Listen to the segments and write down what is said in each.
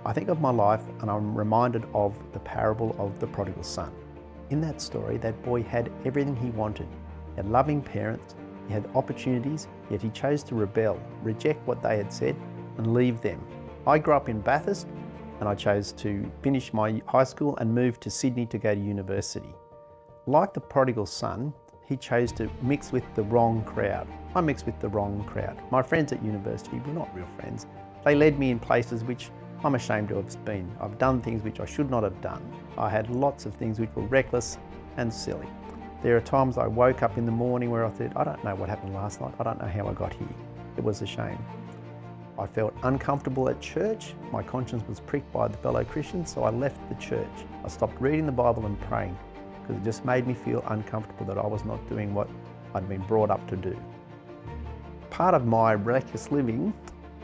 I think of my life and I'm reminded of the parable of the prodigal son. In that story, that boy had everything he wanted. He had loving parents, he had opportunities, yet he chose to rebel, reject what they had said and leave them. I grew up in Bathurst and I chose to finish my high school and move to Sydney to go to university. Like the prodigal son, he chose to mix with the wrong crowd. I mixed with the wrong crowd. My friends at university were not real friends. They led me in places which I'm ashamed to have been. I've done things which I should not have done. I had lots of things which were reckless and silly. There are times I woke up in the morning where I thought, I don't know what happened last night. I don't know how I got here. It was a shame. I felt uncomfortable at church. My conscience was pricked by the fellow Christians, so I left the church. I stopped reading the Bible and praying because it just made me feel uncomfortable that I was not doing what I'd been brought up to do. Part of my reckless living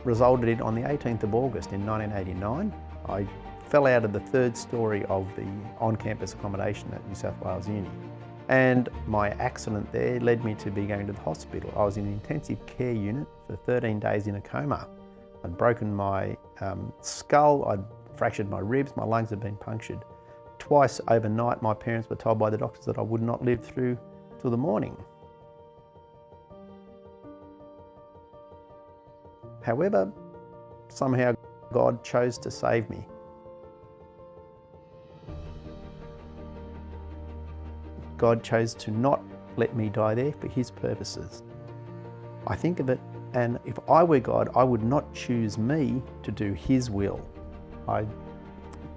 resulted in, on the 18th of August in 1989, I fell out of the third story of the on-campus accommodation at New South Wales Uni. And my accident there led me to be going to the hospital. I was in an intensive care unit for 13 days in a coma. I'd broken my skull, I'd fractured my ribs, my lungs had been punctured. Twice overnight, my parents were told by the doctors that I would not live through till the morning. However, somehow God chose to save me. God chose to not let me die there for His purposes. I think of it, and if I were God, I would not choose me to do His will.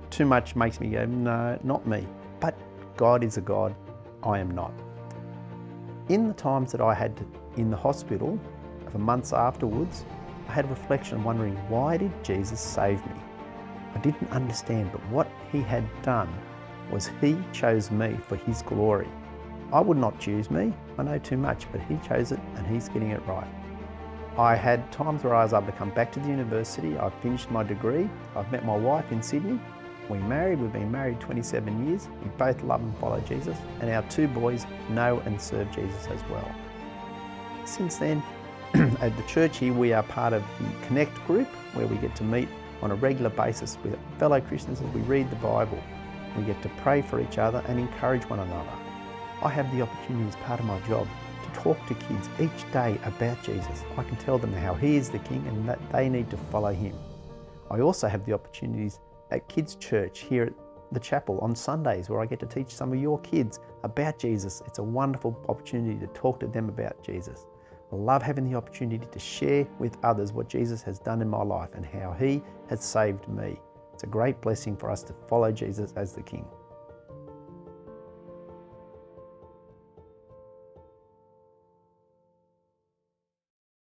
Too much makes me go, no, not me. But God is a God, I am not. In the times that I had in the hospital, for months afterwards, I had a reflection wondering, why did Jesus save me? I didn't understand, but what He had done was He chose me for His glory. I would not choose me, I know too much, but He chose it and He's getting it right. I had times where I was able to come back to the university. I've finished my degree. I've met my wife in Sydney. We married, we've been married 27 years. We both love and follow Jesus, and our two boys know and serve Jesus as well. Since then, at the church here, we are part of the Connect group, where we get to meet on a regular basis with fellow Christians as we read the Bible. We get to pray for each other and encourage one another. I have the opportunity as part of my job to talk to kids each day about Jesus. I can tell them how He is the King and that they need to follow Him. I also have the opportunities at Kids Church here at the chapel on Sundays, where I get to teach some of your kids about Jesus. It's a wonderful opportunity to talk to them about Jesus. I love having the opportunity to share with others what Jesus has done in my life and how He has saved me. It's a great blessing for us to follow Jesus as the King.